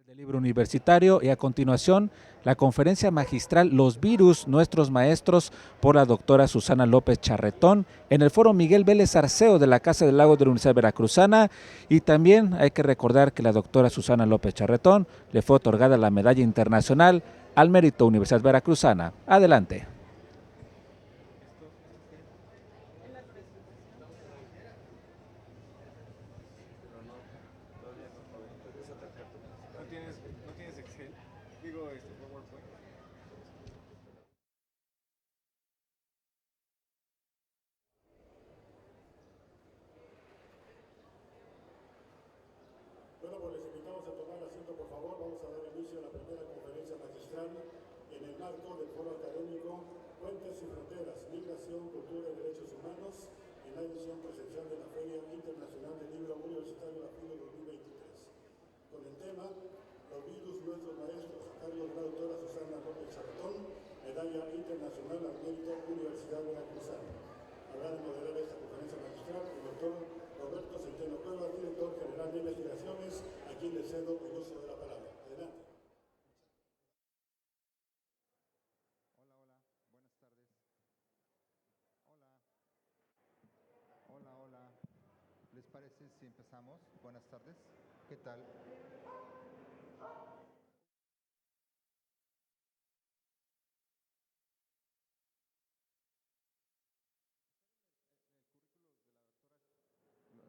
del libro universitario y a continuación la conferencia magistral Los virus, nuestros maestros por la doctora Susana López Charretón en el foro Miguel Vélez Arceo de la Casa del Lago de la Universidad Veracruzana. Y también hay que recordar que la doctora Susana López Charretón le fue otorgada la Medalla Internacional al Mérito Universidad Veracruzana. Adelante. ¿No tienes Excel? Digo, PowerPoint. Bueno, pues les invitamos a tomar asiento, por favor. Vamos a dar inicio a la primera conferencia magistral en el marco del foro académico Puentes y Fronteras, Migración, Cultura y Derechos Humanos, en la edición presencial de la Feria Internacional del Libro Universitario La FILO 2023. Con el tema Los virus, nuestros maestros, a cargo de la doctora Susana López Charretón, Medalla Internacional al Mérito Universidad Veracruzana. Habrá de moderar esta conferencia magistral el doctor Roberto Centeno Cuevas, director general de investigaciones, a quien le cedo el uso de la palabra. Adelante. Hola. ¿Les parece si empezamos? Buenas tardes. ¿Qué tal?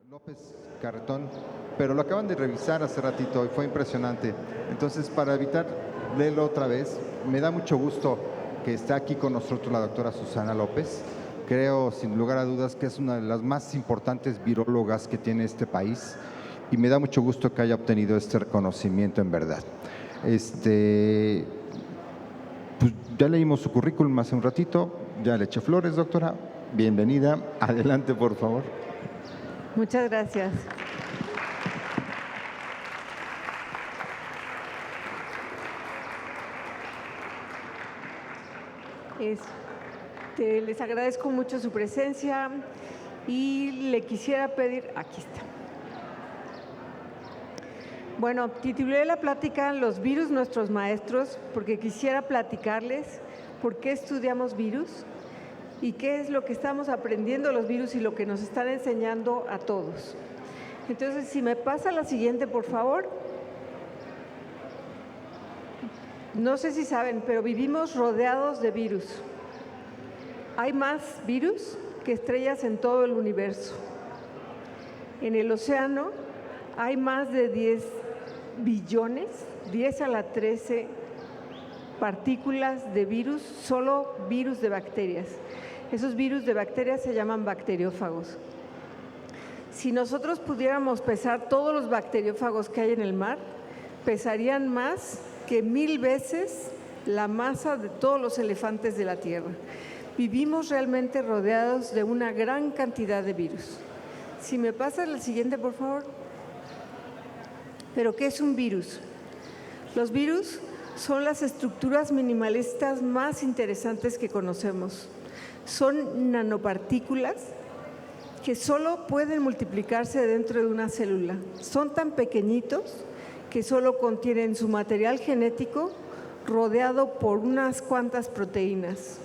López Carretón, pero lo acaban de revisar hace ratito y fue impresionante. Entonces, para evitar leerlo otra vez, me da mucho gusto que esté aquí con nosotros la doctora Susana López. Creo, sin lugar a dudas, que es una de las más importantes virólogas que tiene este país y me da mucho gusto que haya obtenido este reconocimiento en verdad. Pues ya leímos su currículum hace un ratito, ya le eché flores, doctora. Bienvenida. Adelante, por favor. Muchas gracias. Les agradezco mucho su presencia y le quisiera pedir, aquí está. Bueno, titulé la plática Los virus, nuestros maestros, porque quisiera platicarles por qué estudiamos virus y qué es lo que estamos aprendiendo los virus y lo que nos están enseñando a todos. Entonces, si me pasa la siguiente, por favor. No sé si saben, pero vivimos rodeados de virus. Hay más virus que estrellas en todo el universo. En el océano hay más de 10 billones, 10 a la 13 partículas de virus, solo virus de bacterias. Esos virus de bacterias se llaman bacteriófagos. Si nosotros pudiéramos pesar todos los bacteriófagos que hay en el mar, pesarían más que 1000 veces la masa de todos los elefantes de la Tierra. Vivimos realmente rodeados de una gran cantidad de virus. Si me pasa la siguiente, por favor. ¿Pero qué es un virus? Los virus son las estructuras minimalistas más interesantes que conocemos. Son nanopartículas que solo pueden multiplicarse dentro de una célula. Son tan pequeñitos que solo contienen su material genético rodeado por unas cuantas proteínas.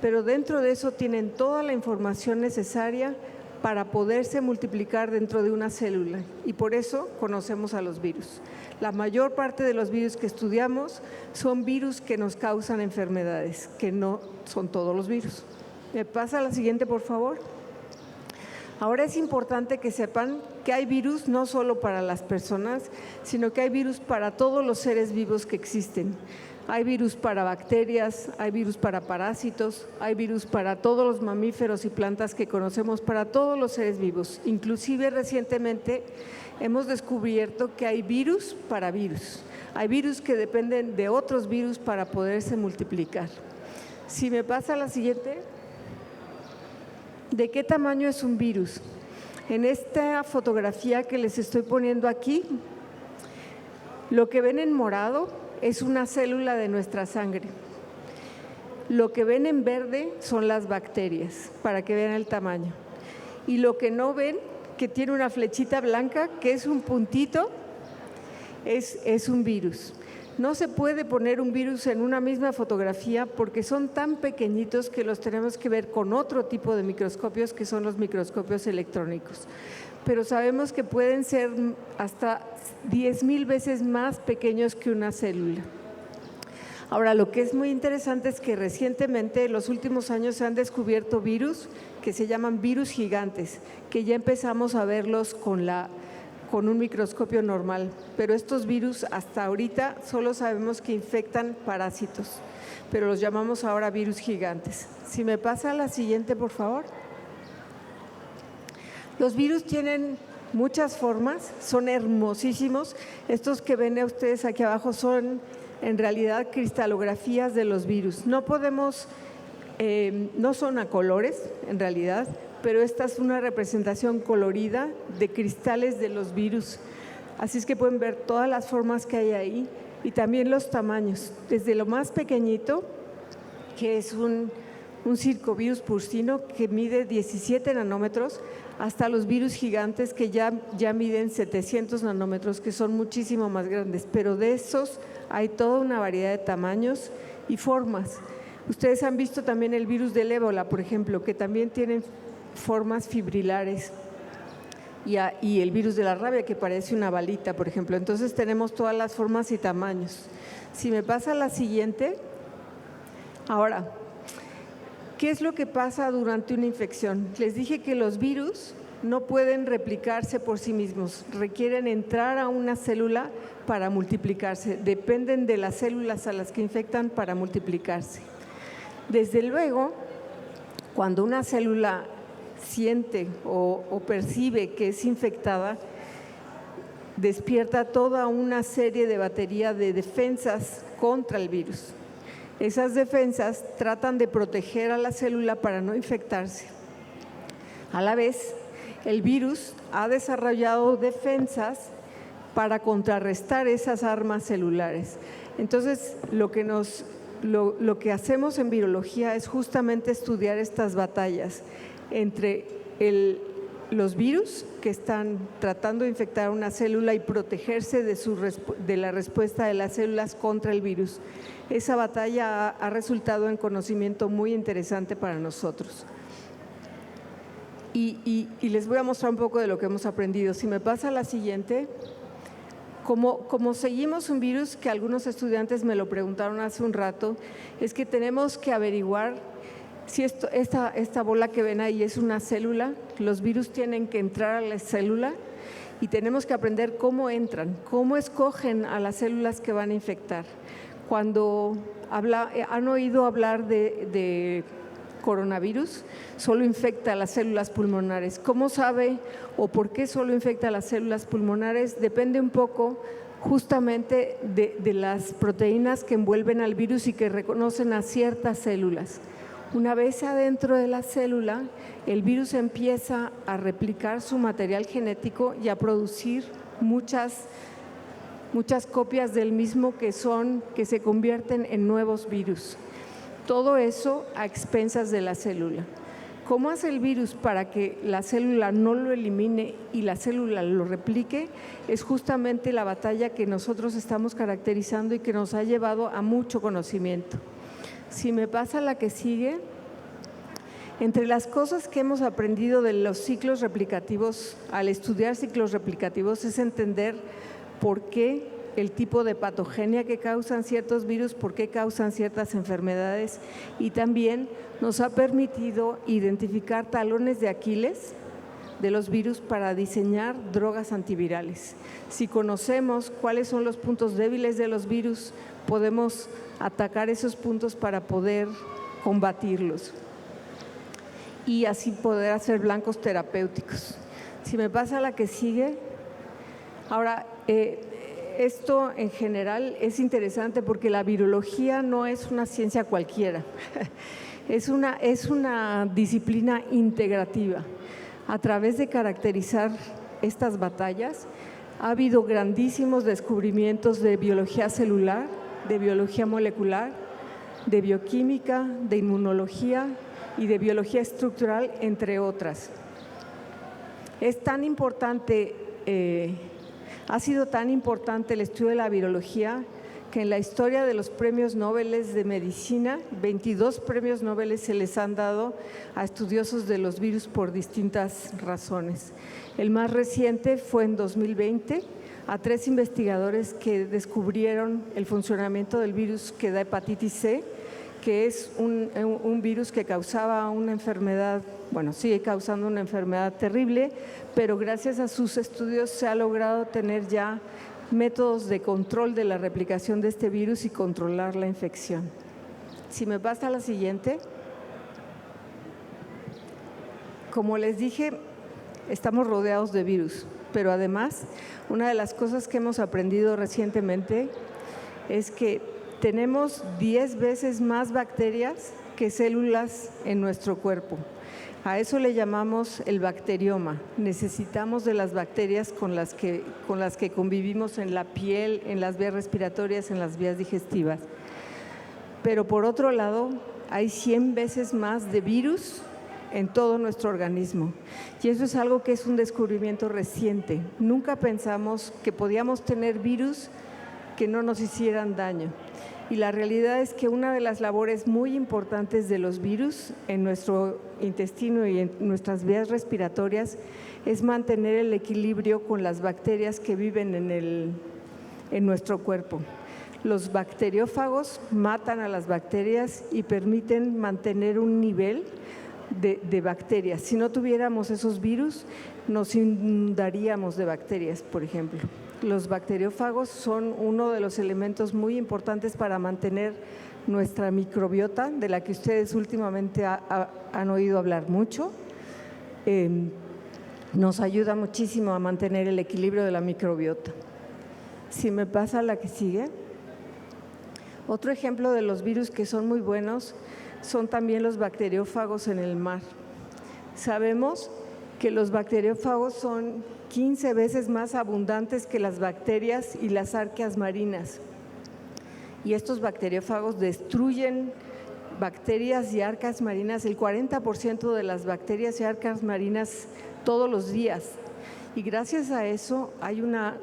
Pero dentro de eso tienen toda la información necesaria para poderse multiplicar dentro de una célula. Y por eso conocemos a los virus. La mayor parte de los virus que estudiamos son virus que nos causan enfermedades, que no son todos los virus. ¿Me pasa la siguiente, por favor? Ahora es importante que sepan que hay virus no solo para las personas, sino que hay virus para todos los seres vivos que existen. Hay virus para bacterias, hay virus para parásitos, hay virus para todos los mamíferos y plantas que conocemos, para todos los seres vivos. Inclusive recientemente hemos descubierto que hay virus para virus. Hay virus que dependen de otros virus para poderse multiplicar. Si me pasa la siguiente. ¿De qué tamaño es un virus? En esta fotografía que les estoy poniendo aquí, lo que ven en morado es una célula de nuestra sangre. Lo que ven en verde son las bacterias, para que vean el tamaño. Y lo que no ven, que tiene una flechita blanca, que es un puntito, es un virus. No se puede poner un virus en una misma fotografía porque son tan pequeñitos que los tenemos que ver con otro tipo de microscopios, que son los microscopios electrónicos. Pero sabemos que pueden ser hasta 10,000 veces más pequeños que una célula. Ahora, lo que es muy interesante es que recientemente, en los últimos años, se han descubierto virus que se llaman virus gigantes, que ya empezamos a verlos con un microscopio normal, pero estos virus hasta ahorita solo sabemos que infectan parásitos, pero los llamamos ahora virus gigantes. Si me pasa a la siguiente, por favor. Los virus tienen muchas formas, son hermosísimos. Estos que ven ustedes aquí abajo son en realidad cristalografías de los virus. No son a colores en realidad, pero esta es una representación colorida de cristales de los virus. Así es que pueden ver todas las formas que hay ahí y también los tamaños, desde lo más pequeñito, que es un circovirus porcino que mide 17 nanómetros, hasta los virus gigantes que ya miden 700 nanómetros, que son muchísimo más grandes, pero de esos hay toda una variedad de tamaños y formas. Ustedes han visto también el virus del ébola, por ejemplo, que también tienen formas fibrilares, y el virus de la rabia, que parece una balita, por ejemplo. Entonces tenemos todas las formas y tamaños. Si me pasa la siguiente. Ahora, ¿qué es lo que pasa durante una infección? Les dije que los virus no pueden replicarse por sí mismos, requieren entrar a una célula para multiplicarse, dependen de las células a las que infectan para multiplicarse. Desde luego, cuando una célula siente o percibe que es infectada, despierta toda una serie de batería de defensas contra el virus. Esas defensas tratan de proteger a la célula para no infectarse. A la vez, el virus ha desarrollado defensas para contrarrestar esas armas celulares. Entonces, lo que hacemos en virología es justamente estudiar estas batallas entre los virus que están tratando de infectar una célula y protegerse de la respuesta de las células contra el virus. Esa batalla ha resultado en conocimiento muy interesante para nosotros. Y les voy a mostrar un poco de lo que hemos aprendido. Si me pasa la siguiente. Como seguimos un virus, que algunos estudiantes me lo preguntaron hace un rato, es que tenemos que averiguar si esta bola que ven ahí es una célula. Los virus tienen que entrar a la célula y tenemos que aprender cómo entran, cómo escogen a las células que van a infectar. Cuando han oído hablar de coronavirus, solo infecta a las células pulmonares. ¿Cómo sabe o por qué solo infecta a las células pulmonares? Depende un poco justamente de las proteínas que envuelven al virus y que reconocen a ciertas células. Una vez adentro de la célula, el virus empieza a replicar su material genético y a producir muchas copias del mismo que se convierten en nuevos virus. Todo eso a expensas de la célula. ¿Cómo hace el virus para que la célula no lo elimine y la célula lo replique? Es justamente la batalla que nosotros estamos caracterizando y que nos ha llevado a mucho conocimiento. Si me pasa la que sigue. Entre las cosas que hemos aprendido de los ciclos replicativos, al estudiar ciclos replicativos, es entender por qué el tipo de patogenia que causan ciertos virus, por qué causan ciertas enfermedades, y también nos ha permitido identificar talones de Aquiles de los virus para diseñar drogas antivirales. Si conocemos cuáles son los puntos débiles de los virus, podemos atacar esos puntos para poder combatirlos y así poder hacer blancos terapéuticos. Si me pasa la que sigue. Ahora, esto en general es interesante porque la virología no es una ciencia cualquiera, es una disciplina integrativa. A través de caracterizar estas batallas, ha habido grandísimos descubrimientos de biología celular, de biología molecular, de bioquímica, de inmunología y de biología estructural, entre otras. Es tan importante Ha sido tan importante el estudio de la virología que en la historia de los premios Nobel de medicina, 22 premios Nobel se les han dado a estudiosos de los virus por distintas razones. El más reciente fue en 2020 a 3 investigadores que descubrieron el funcionamiento del virus que da hepatitis C, que es un virus que causaba una enfermedad, bueno, sigue causando una enfermedad terrible, pero gracias a sus estudios se ha logrado tener ya métodos de control de la replicación de este virus y controlar la infección. Si me pasa a la siguiente. Como les dije, estamos rodeados de virus, pero además, una de las cosas que hemos aprendido recientemente es que tenemos 10 veces más bacterias que células en nuestro cuerpo. A eso le llamamos el bacterioma. Necesitamos de las bacterias con las que convivimos en la piel, en las vías respiratorias, en las vías digestivas. Pero por otro lado, hay 100 veces más de virus en todo nuestro organismo. Y eso es algo que es un descubrimiento reciente. Nunca pensamos que podíamos tener virus que no nos hicieran daño. Y la realidad es que una de las labores muy importantes de los virus en nuestro intestino y en nuestras vías respiratorias es mantener el equilibrio con las bacterias que viven en nuestro cuerpo. Los bacteriófagos matan a las bacterias y permiten mantener un nivel de bacterias. Si no tuviéramos esos virus, nos inundaríamos de bacterias, por ejemplo. Los bacteriófagos son uno de los elementos muy importantes para mantener nuestra microbiota, de la que ustedes últimamente han oído hablar mucho. Nos ayuda muchísimo a mantener el equilibrio de la microbiota. Si me pasa la que sigue. Otro ejemplo de los virus que son muy buenos son también los bacteriófagos en el mar. Sabemos que los bacteriófagos son 15 veces más abundantes que las bacterias y las arqueas marinas. Y estos bacteriófagos destruyen bacterias y arcas marinas, el 40% de las bacterias y arcas marinas todos los días. Y gracias a eso hay una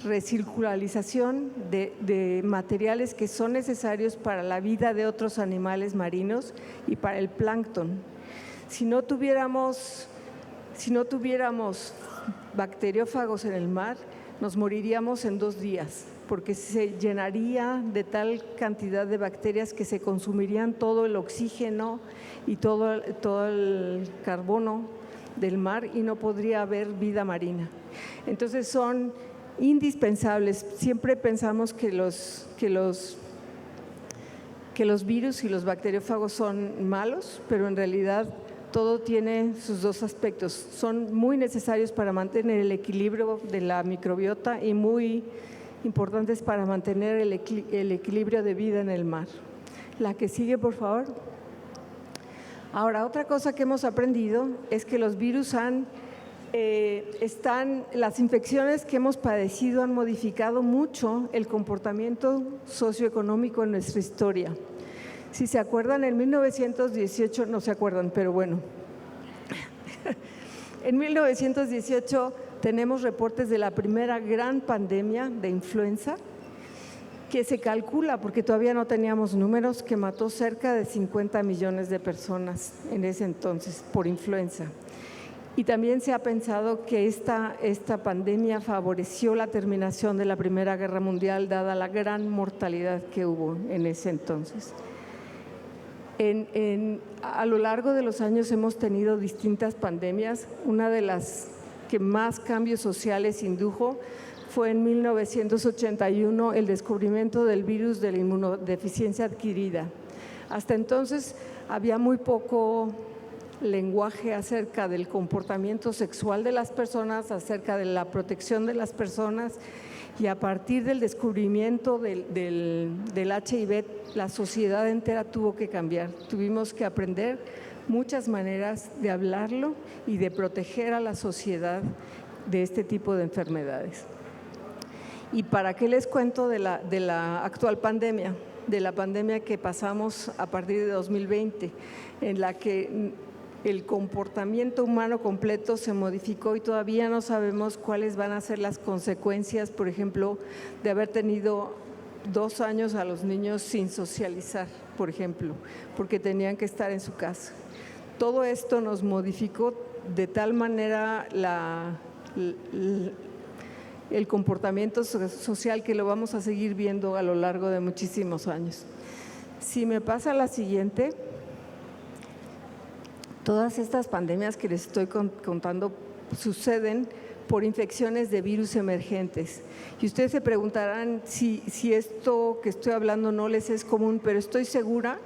recircularización de materiales que son necesarios para la vida de otros animales marinos y para el plancton. Si no tuviéramos bacteriófagos en el mar, nos moriríamos en 2 días, porque se llenaría de tal cantidad de bacterias que se consumirían todo el oxígeno y todo el carbono del mar y no podría haber vida marina. Entonces son indispensables. Siempre pensamos que los virus y los bacteriófagos son malos, pero en realidad todo tiene sus 2 aspectos. Son muy necesarios para mantener el equilibrio de la microbiota y muy importantes para mantener el equilibrio de vida en el mar. La que sigue, por favor. Ahora, otra cosa que hemos aprendido es que los virus las infecciones que hemos padecido han modificado mucho el comportamiento socioeconómico en nuestra historia. Si se acuerdan, en 1918, no se acuerdan, pero bueno, en 1918 tenemos reportes de la primera gran pandemia de influenza, que se calcula, porque todavía no teníamos números, que mató cerca de 50 millones de personas en ese entonces por influenza. Y también se ha pensado que esta pandemia favoreció la terminación de la Primera Guerra Mundial, dada la gran mortalidad que hubo en ese entonces. A lo largo de los años hemos tenido distintas pandemias. Una de las que más cambios sociales indujo fue en 1981 el descubrimiento del virus de la inmunodeficiencia adquirida. Hasta entonces había muy poco lenguaje acerca del comportamiento sexual de las personas, acerca de la protección de las personas, y a partir del descubrimiento del HIV, la sociedad entera tuvo que cambiar. Tuvimos que aprender muchas maneras de hablarlo y de proteger a la sociedad de este tipo de enfermedades. ¿Y para qué les cuento de la actual pandemia? De la pandemia que pasamos a partir de 2020, en la que el comportamiento humano completo se modificó y todavía no sabemos cuáles van a ser las consecuencias, por ejemplo, de haber tenido 2 años a los niños sin socializar, por ejemplo, porque tenían que estar en su casa. Todo esto nos modificó de tal manera el comportamiento social que lo vamos a seguir viendo a lo largo de muchísimos años. Si me pasa la siguiente, todas estas pandemias que les estoy contando suceden por infecciones de virus emergentes. Y ustedes se preguntarán si esto que estoy hablando no les es común, pero estoy segura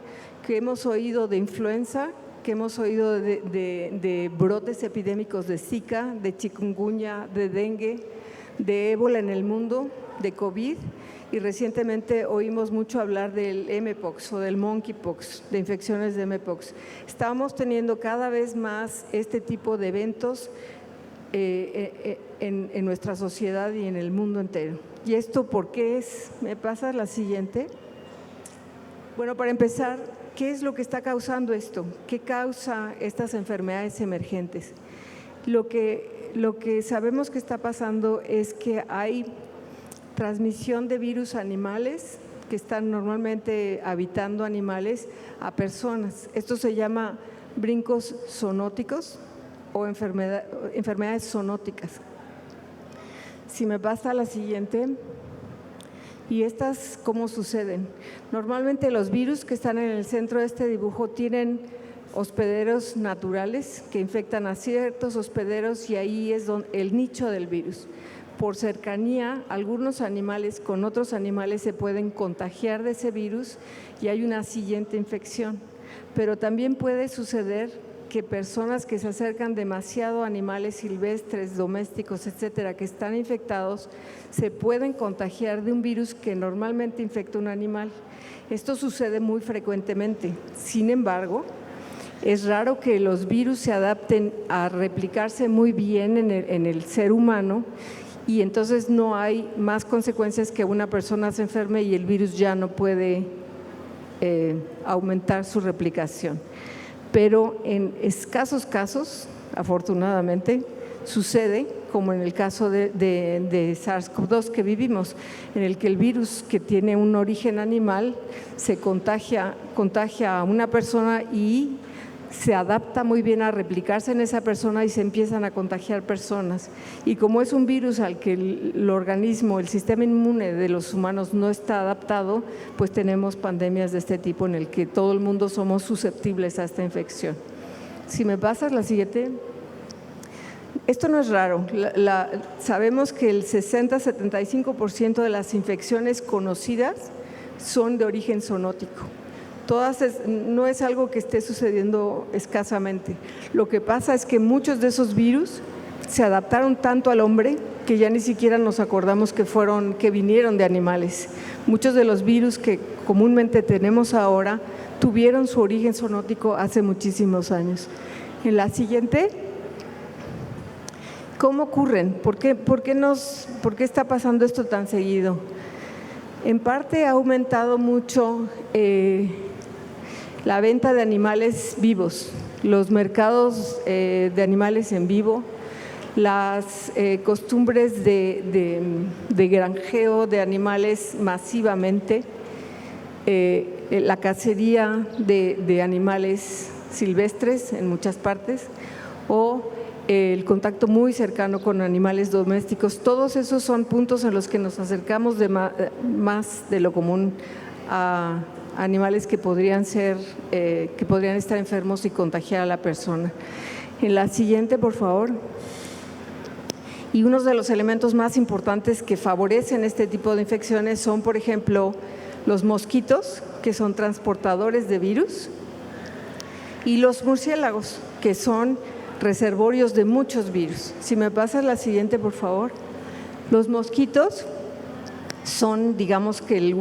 que hemos oído de influenza, que hemos oído de brotes epidémicos de Zika, de chikungunya, de dengue, de ébola en el mundo, de COVID, y recientemente oímos mucho hablar del mpox o del monkeypox, de infecciones de mpox. Estamos teniendo cada vez más este tipo de eventos en nuestra sociedad y en el mundo entero. ¿Y esto por qué es? ¿Me pasa la siguiente? Bueno, para empezar, ¿qué es lo que está causando esto? ¿Qué causa estas enfermedades emergentes? Lo que sabemos que está pasando es que hay transmisión de virus animales que están normalmente habitando animales a personas. Esto se llama brincos zoonóticos o enfermedades zoonóticas. Si me pasa la siguiente. ¿Y estas cómo suceden? Normalmente los virus que están en el centro de este dibujo tienen hospederos naturales que infectan a ciertos hospederos y ahí es el nicho del virus. Por cercanía, algunos animales con otros animales se pueden contagiar de ese virus y hay una siguiente infección. Pero también puede suceder que personas que se acercan demasiado a animales silvestres, domésticos, etcétera, que están infectados, se pueden contagiar de un virus que normalmente infecta un animal. Esto sucede muy frecuentemente. Sin embargo, es raro que los virus se adapten a replicarse muy bien en el ser humano y entonces no hay más consecuencias que una persona se enferme y el virus ya no puede aumentar su replicación. Pero en escasos casos, afortunadamente, sucede, como en el caso de SARS-CoV-2 que vivimos, en el que el virus que tiene un origen animal se contagia a una persona y se adapta muy bien a replicarse en esa persona y se empiezan a contagiar personas. Y como es un virus al que el organismo, el sistema inmune de los humanos no está adaptado, pues tenemos pandemias de este tipo en el que todo el mundo somos susceptibles a esta infección. Si me pasas la siguiente. Esto no es raro. Sabemos que el 60-75% de las infecciones conocidas son de origen zoonótico. No es algo que esté sucediendo escasamente. Lo que pasa es que muchos de esos virus se adaptaron tanto al hombre que ya ni siquiera nos acordamos que vinieron de animales. Muchos de los virus que comúnmente tenemos ahora tuvieron su origen zoonótico hace muchísimos años. En la siguiente, ¿cómo ocurren? ¿Por qué está pasando esto tan seguido? En parte ha aumentado mucho la venta de animales vivos, los mercados de animales en vivo, las costumbres de granjeo de animales masivamente, la cacería de animales silvestres en muchas partes o el contacto muy cercano con animales domésticos. Todos esos son puntos en los que nos acercamos más de lo común a animales que podrían estar enfermos y contagiar a la persona. En la siguiente, por favor. Y uno de los elementos más importantes que favorecen este tipo de infecciones son, por ejemplo, los mosquitos, que son transportadores de virus, y los murciélagos, que son reservorios de muchos virus. Si me pasas la siguiente, por favor. Los mosquitos son, digamos que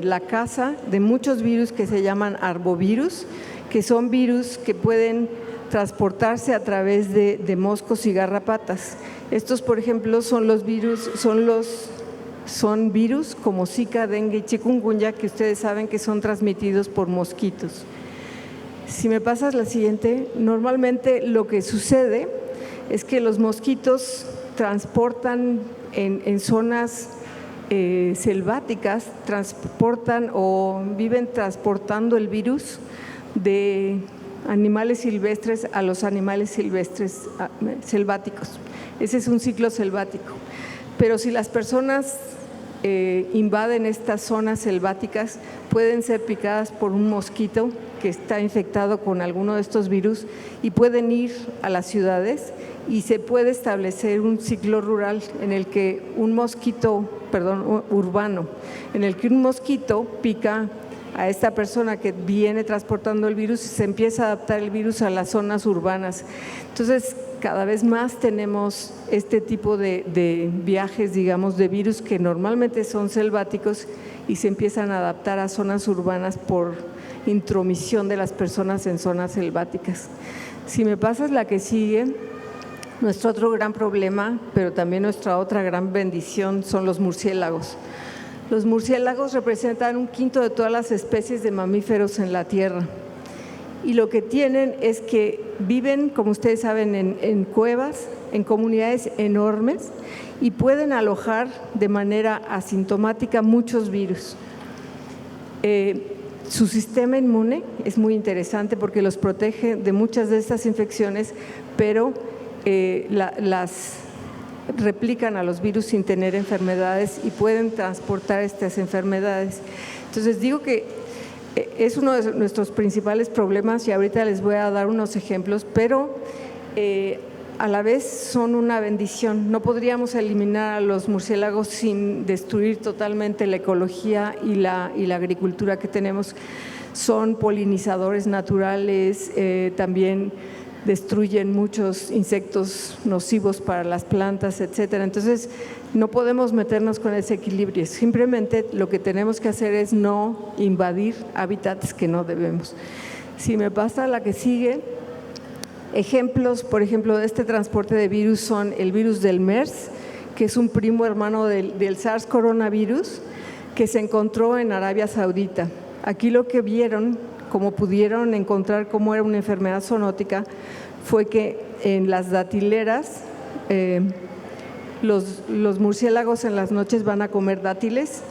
la casa de muchos virus que se llaman arbovirus, que son virus que pueden transportarse a través de moscos y garrapatas. Estos, por ejemplo, son virus como Zika, dengue y chikungunya, que ustedes saben que son transmitidos por mosquitos. Si me pasas la siguiente, normalmente lo que sucede es que los mosquitos transportan en zonas selváticas, transportan o viven transportando el virus de animales silvestres a los animales silvestres selváticos. Ese es un ciclo selvático. Pero si las personas invaden estas zonas selváticas, pueden ser picadas por un mosquito que está infectado con alguno de estos virus y pueden ir a las ciudades y se puede establecer un ciclo rural en el que urbano, en el que un mosquito pica a esta persona que viene transportando el virus y se empieza a adaptar el virus a las zonas urbanas. Entonces, cada vez más tenemos este tipo de viajes, digamos, de virus que normalmente son selváticos y se empiezan a adaptar a zonas urbanas por intromisión de las personas en zonas selváticas. Si me pasas la que sigue, nuestro otro gran problema, pero también nuestra otra gran bendición son los murciélagos. Los murciélagos representan 1/5 de todas las especies de mamíferos en la Tierra. Y lo que tienen es que viven, como ustedes saben, en cuevas, en comunidades enormes y pueden alojar de manera asintomática muchos virus. Su sistema inmune es muy interesante porque los protege de muchas de estas infecciones, pero las replican a los virus sin tener enfermedades y pueden transportar estas enfermedades. Entonces digo que es uno de nuestros principales problemas y ahorita les voy a dar unos ejemplos, pero a la vez son una bendición. No podríamos eliminar a los murciélagos sin destruir totalmente la ecología y la agricultura que tenemos. Son polinizadores naturales, también destruyen muchos insectos nocivos para las plantas, etcétera. Entonces, no podemos meternos con ese equilibrio. Simplemente lo que tenemos que hacer es no invadir hábitats que no debemos. Si me pasa la que sigue, ejemplos, por ejemplo, de este transporte de virus son el virus del MERS, que es un primo hermano del SARS coronavirus, que se encontró en Arabia Saudita. Aquí lo que vieron, como pudieron encontrar cómo era una enfermedad zoonótica, fue que en las datileras los murciélagos en las noches van a comer dátiles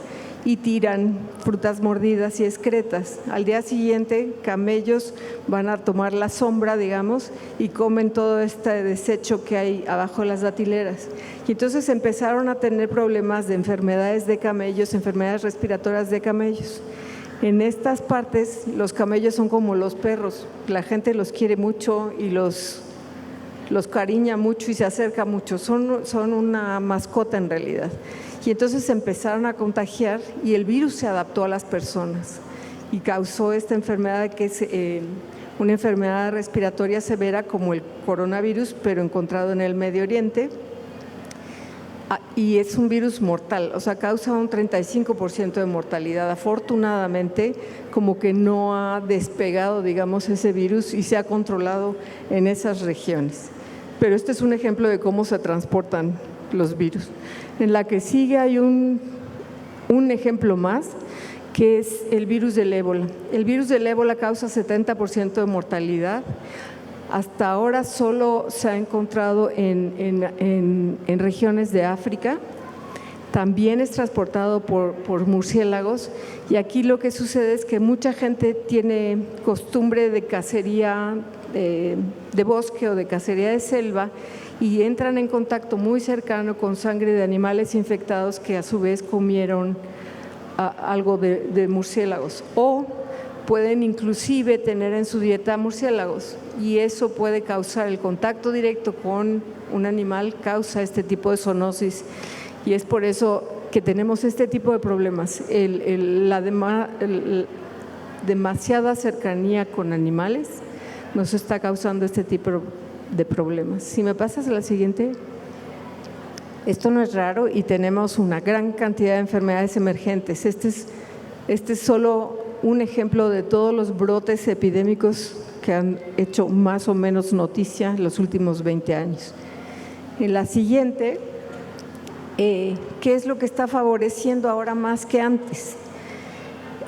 y tiran frutas mordidas y excretas. Al día siguiente, camellos van a tomar la sombra, digamos, y comen todo este desecho que hay abajo de las datileras. Y entonces empezaron a tener problemas de enfermedades de camellos, enfermedades respiratorias de camellos. En estas partes los camellos son como los perros, la gente los quiere mucho y los cariña mucho y se acerca mucho, son una mascota en realidad. Y entonces se empezaron a contagiar y el virus se adaptó a las personas y causó esta enfermedad que es una enfermedad respiratoria severa como el coronavirus, pero encontrado en el Medio Oriente. Y es un virus mortal, o sea, causa un 35% de mortalidad. Afortunadamente, como que no ha despegado, digamos, ese virus y se ha controlado en esas regiones. Pero este es un ejemplo de cómo se transportan los virus. En la que sigue hay un ejemplo más, que es el virus del ébola. El virus del ébola causa 70% de mortalidad. Hasta ahora solo se ha encontrado en regiones de África. También es transportado por murciélagos y aquí lo que sucede es que mucha gente tiene costumbre de cacería de bosque o de cacería de selva y entran en contacto muy cercano con sangre de animales infectados que a su vez comieron algo de murciélagos o pueden inclusive tener en su dieta murciélagos y eso puede causar el contacto directo con un animal, causa este tipo de zoonosis y es por eso que tenemos este tipo de problemas, la demasiada cercanía con animales nos está causando este tipo de problemas. Si me pasas a la siguiente. Esto no es raro y tenemos una gran cantidad de enfermedades emergentes. Este es solo un ejemplo de todos los brotes epidémicos que han hecho más o menos noticia en los últimos 20 años. En la siguiente, ¿qué es lo que está favoreciendo ahora más que antes?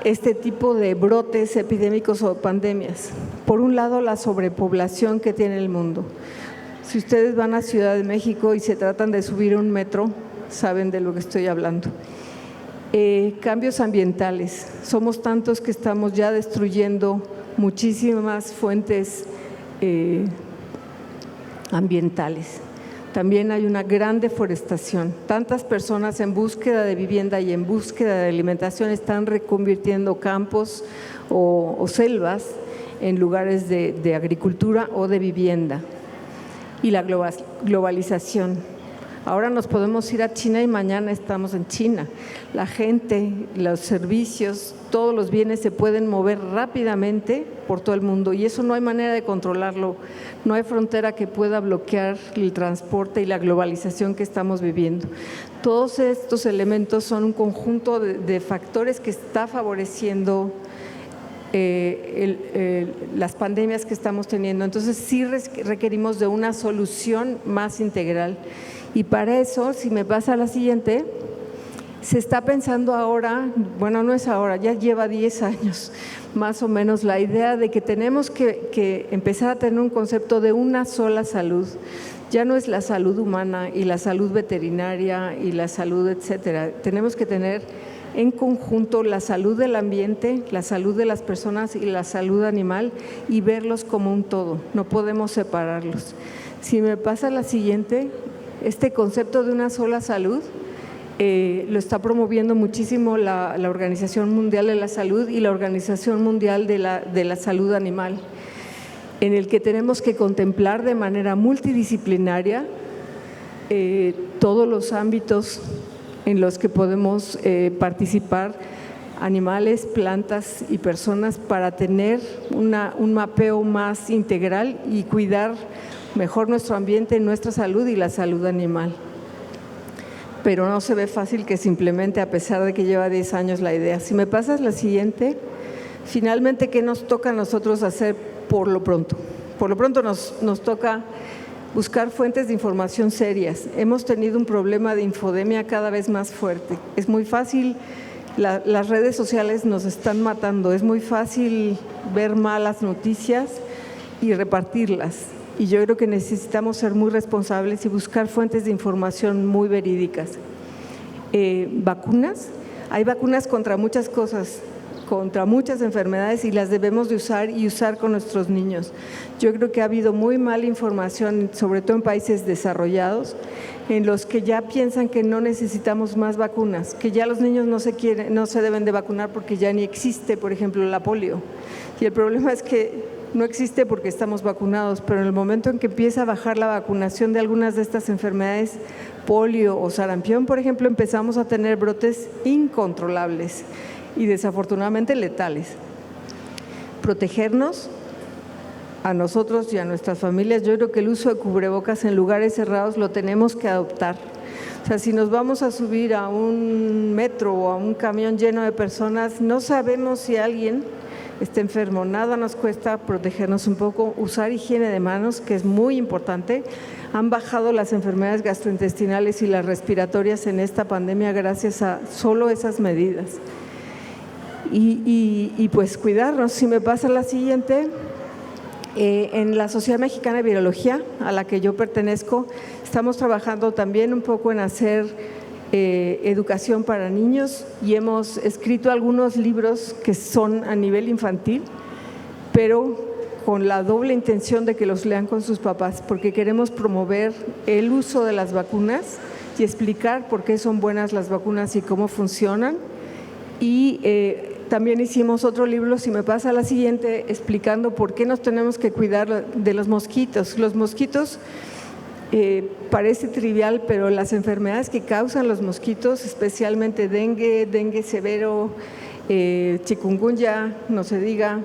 este tipo de brotes epidémicos o pandemias. Por un lado, la sobrepoblación que tiene el mundo. Si ustedes van a Ciudad de México y se tratan de subir un metro, saben de lo que estoy hablando. Cambios ambientales. Somos tantos que estamos ya destruyendo muchísimas fuentes ambientales. También hay una gran deforestación. Tantas personas en búsqueda de vivienda y en búsqueda de alimentación están reconvirtiendo campos o selvas en lugares de agricultura o de vivienda. Y la globalización. Ahora nos podemos ir a China y mañana estamos en China. La gente, los servicios, todos los bienes se pueden mover rápidamente por todo el mundo y eso no hay manera de controlarlo. No hay frontera que pueda bloquear el transporte y la globalización que estamos viviendo. Todos estos elementos son un conjunto de factores que está favoreciendo las pandemias que estamos teniendo. Entonces sí requerimos de una solución más integral. Y para eso, si me pasa a la siguiente, se está pensando ahora, bueno, no es ahora, ya lleva 10 años más o menos, la idea de que tenemos que empezar a tener un concepto de una sola salud. Ya no es la salud humana y la salud veterinaria y la salud, etcétera. Tenemos que tener en conjunto la salud del ambiente, la salud de las personas y la salud animal y verlos como un todo. No podemos separarlos. Si me pasa la siguiente, este concepto de una sola salud lo está promoviendo muchísimo la Organización Mundial de la Salud y la Organización Mundial de la Salud Animal, en el que tenemos que contemplar de manera multidisciplinaria todos los ámbitos en los que podemos participar, animales, plantas y personas, para tener un mapeo más integral y cuidar mejor nuestro ambiente, nuestra salud y la salud animal. Pero no se ve fácil que simplemente, a pesar de que lleva 10 años la idea. Si me pasas la siguiente, finalmente, ¿qué nos toca a nosotros hacer por lo pronto? Por lo pronto nos toca buscar fuentes de información serias. Hemos tenido un problema de infodemia cada vez más fuerte. Es muy fácil, las redes sociales nos están matando, es muy fácil ver malas noticias y repartirlas. Y yo creo que necesitamos ser muy responsables y buscar fuentes de información muy verídicas. Vacunas, hay vacunas contra muchas cosas, contra muchas enfermedades y las debemos de usar con nuestros niños. Yo creo que ha habido muy mala información, sobre todo en países desarrollados, en los que ya piensan que no necesitamos más vacunas, que ya los niños no se deben de vacunar porque ya ni existe, por ejemplo, la polio. Y el problema es que no existe porque estamos vacunados, pero en el momento en que empieza a bajar la vacunación de algunas de estas enfermedades, polio o sarampión, por ejemplo, empezamos a tener brotes incontrolables y desafortunadamente letales. Protegernos a nosotros y a nuestras familias. Yo creo que el uso de cubrebocas en lugares cerrados lo tenemos que adoptar. O sea, si nos vamos a subir a un metro o a un camión lleno de personas, no sabemos si alguien está enfermo. Nada nos cuesta protegernos un poco, usar higiene de manos, que es muy importante. Han bajado las enfermedades gastrointestinales y las respiratorias en esta pandemia gracias a solo esas medidas. Y pues cuidarnos. Si me pasa la siguiente, en la Sociedad Mexicana de Virología, a la que yo pertenezco, estamos trabajando también un poco en hacer educación para niños y hemos escrito algunos libros que son a nivel infantil, pero con la doble intención de que los lean con sus papás, porque queremos promover el uso de las vacunas y explicar por qué son buenas las vacunas y cómo funcionan. Y también hicimos otro libro, si me pasa la siguiente, explicando por qué nos tenemos que cuidar de los mosquitos. Los mosquitos parece trivial, pero las enfermedades que causan los mosquitos, especialmente dengue severo, chikungunya, no se diga,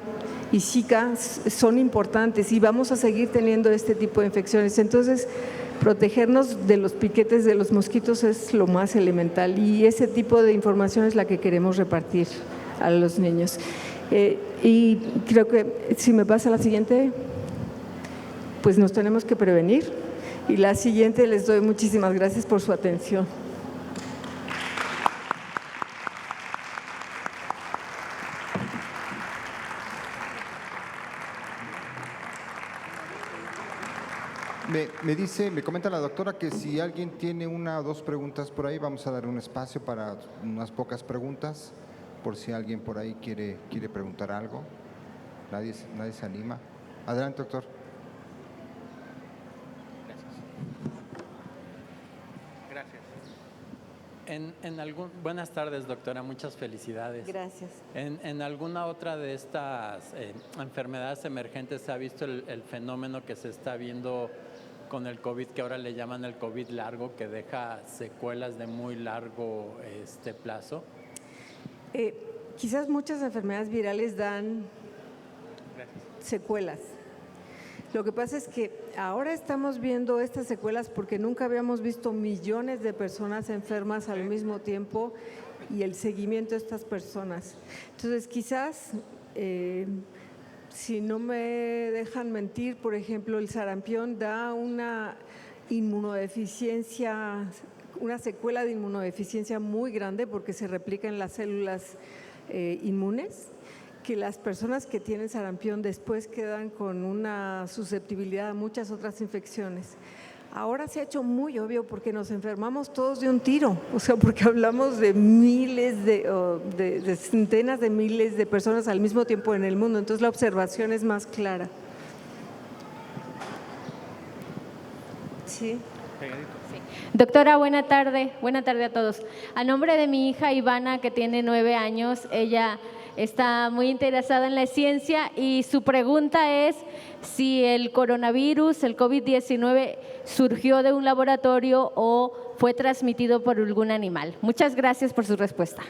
y Zika, son importantes y vamos a seguir teniendo este tipo de infecciones. Entonces, protegernos de los piquetes de los mosquitos es lo más elemental y ese tipo de información es la que queremos repartir a los niños. Y creo que, si me pasa la siguiente, pues nos tenemos que prevenir. Y la siguiente, les doy muchísimas gracias por su atención. Me comenta la doctora que si alguien tiene una o dos preguntas por ahí, vamos a dar un espacio para unas pocas preguntas, por si alguien por ahí quiere preguntar algo. Nadie se anima. Adelante, doctor. Buenas tardes, doctora, muchas felicidades. Gracias. ¿En alguna otra de estas enfermedades emergentes se ha visto el fenómeno que se está viendo con el COVID, que ahora le llaman el COVID largo, que deja secuelas de muy largo plazo? Quizás muchas enfermedades virales dan secuelas. Lo que pasa es que ahora estamos viendo estas secuelas porque nunca habíamos visto millones de personas enfermas al mismo tiempo y el seguimiento de estas personas. Entonces, quizás, si no me dejan mentir, por ejemplo, el sarampión da una inmunodeficiencia, una secuela de inmunodeficiencia muy grande porque se replica en las células inmunes, que las personas que tienen sarampión después quedan con una susceptibilidad a muchas otras infecciones. Ahora se ha hecho muy obvio porque nos enfermamos todos de un tiro, o sea, porque hablamos de miles, de centenas de miles de personas al mismo tiempo en el mundo, entonces la observación es más clara. Sí. Doctora, buena tarde a todos. A nombre de mi hija Ivana, que tiene 9 años, ella está muy interesada en la ciencia y su pregunta es si el coronavirus, el COVID-19, surgió de un laboratorio o fue transmitido por algún animal. Muchas gracias por su respuesta.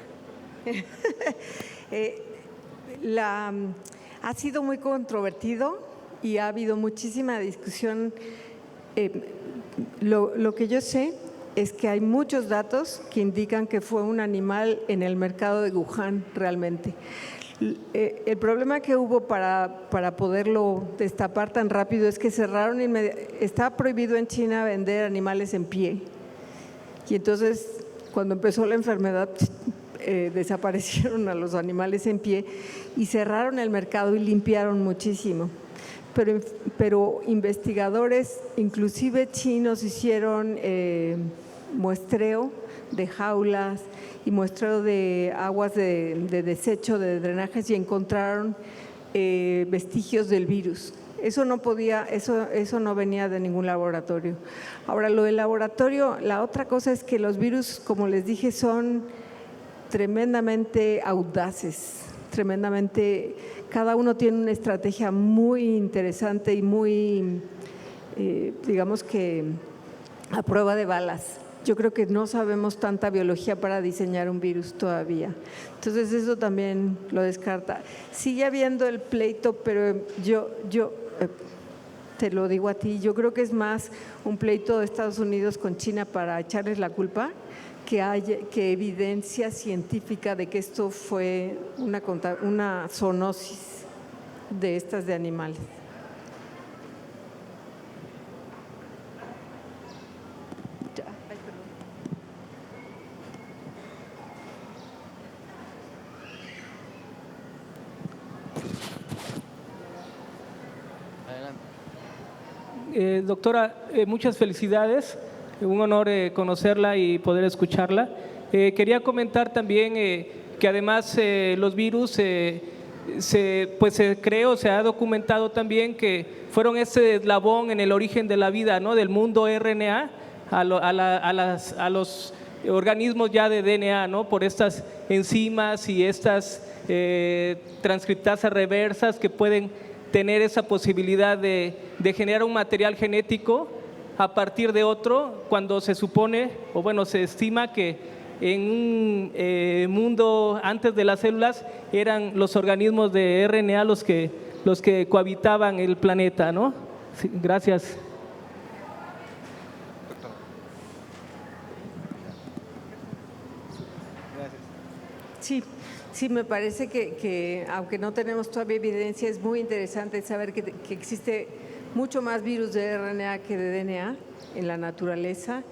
Ha sido muy controvertido y ha habido muchísima discusión. Lo que yo sé es que hay muchos datos que indican que fue un animal en el mercado de Wuhan realmente. El problema que hubo para poderlo destapar tan rápido es que cerraron, está prohibido en China vender animales en pie. Y entonces, cuando empezó la enfermedad, desaparecieron a los animales en pie y cerraron el mercado y limpiaron muchísimo. Pero investigadores, inclusive chinos, hicieron muestreo de jaulas y muestreo de aguas de desecho, de drenajes, y encontraron vestigios del virus. Eso no venía de ningún laboratorio. Ahora, lo del laboratorio, la otra cosa es que los virus, como les dije, son tremendamente audaces, cada uno tiene una estrategia muy interesante y muy, digamos que a prueba de balas. Yo creo que no sabemos tanta biología para diseñar un virus todavía. Entonces eso también lo descarta. Sigue habiendo el pleito, pero yo te lo digo a ti, yo creo que es más un pleito de Estados Unidos con China para echarles la culpa que evidencia científica de que esto fue una zoonosis de estas de animales. Doctora, muchas felicidades, un honor conocerla y poder escucharla. Quería comentar también que además los virus se ha documentado también que fueron ese eslabón en el origen de la vida, ¿no? Del mundo RNA a los organismos ya de DNA, ¿no? Por estas enzimas y estas transcriptasas reversas que pueden tener esa posibilidad de generar un material genético a partir de otro, cuando se supone, o bueno, se estima que en un mundo antes de las células eran los organismos de RNA los que cohabitaban el planeta, ¿no? Sí, gracias. Sí, me parece que aunque no tenemos todavía evidencia, es muy interesante saber que existe mucho más virus de RNA que de DNA en la naturaleza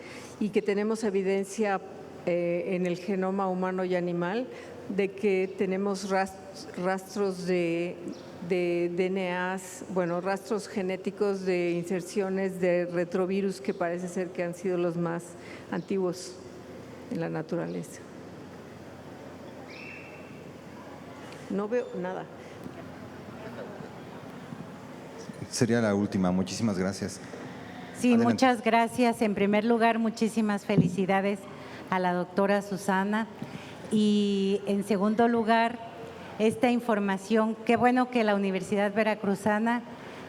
y que tenemos evidencia en el genoma humano y animal de que tenemos rastros de DNAs, bueno, rastros genéticos de inserciones de retrovirus que parece ser que han sido los más antiguos en la naturaleza. No veo nada. Sería la última. Muchísimas gracias. Sí, Adelante. muchas gracias. En primer lugar, muchísimas felicidades a la doctora Susana. Y en segundo lugar, esta información, qué bueno que la Universidad Veracruzana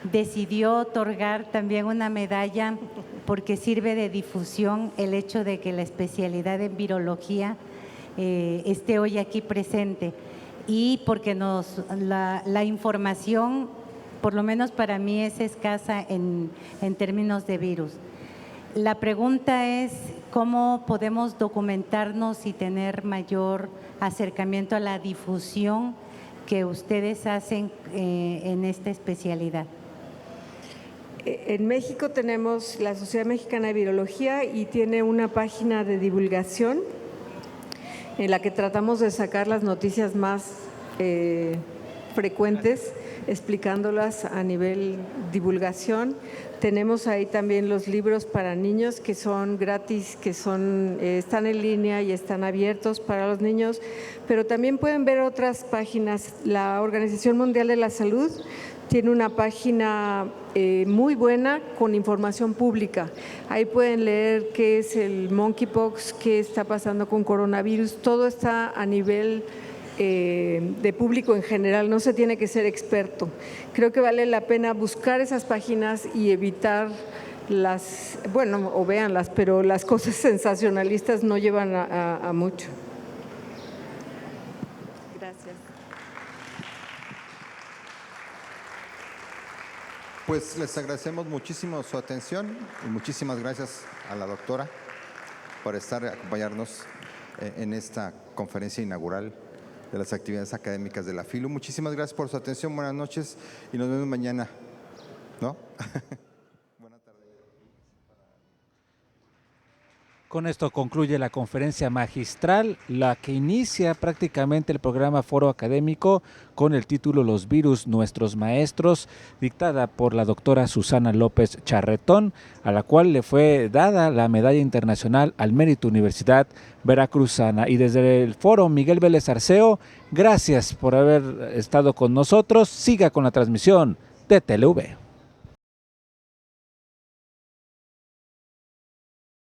decidió otorgar también una medalla porque sirve de difusión el hecho de que la especialidad en virología esté hoy aquí presente y porque la información, por lo menos para mí, es escasa en términos de virus. La pregunta es cómo podemos documentarnos y tener mayor acercamiento a la difusión que ustedes hacen en esta especialidad. En México tenemos la Sociedad Mexicana de Virología y tiene una página de divulgación en la que tratamos de sacar las noticias más frecuentes, explicándolas a nivel divulgación. Tenemos ahí también los libros para niños que son gratis, que están en línea y están abiertos para los niños, pero también pueden ver otras páginas. La Organización Mundial de la Salud tiene una página muy buena con información pública. Ahí pueden leer qué es el monkeypox, qué está pasando con coronavirus, todo está a nivel de público en general, no se tiene que ser experto. Creo que vale la pena buscar esas páginas y evitar o véanlas, pero las cosas sensacionalistas no llevan a mucho. Gracias. Pues les agradecemos muchísimo su atención y muchísimas gracias a la doctora por acompañarnos en esta conferencia inaugural de las actividades académicas de la FILU. Muchísimas gracias por su atención, buenas noches y nos vemos mañana, ¿no? Buenas tardes. Con esto concluye la conferencia magistral, la que inicia prácticamente el programa Foro Académico con el título Los virus, nuestros maestros, dictada por la doctora Susana López Charretón, a la cual le fue dada la Medalla Internacional al Mérito Universidad Veracruzana. Y desde el Foro Miguel Vélez Arceo, gracias por haber estado con nosotros. Siga con la transmisión de TLV.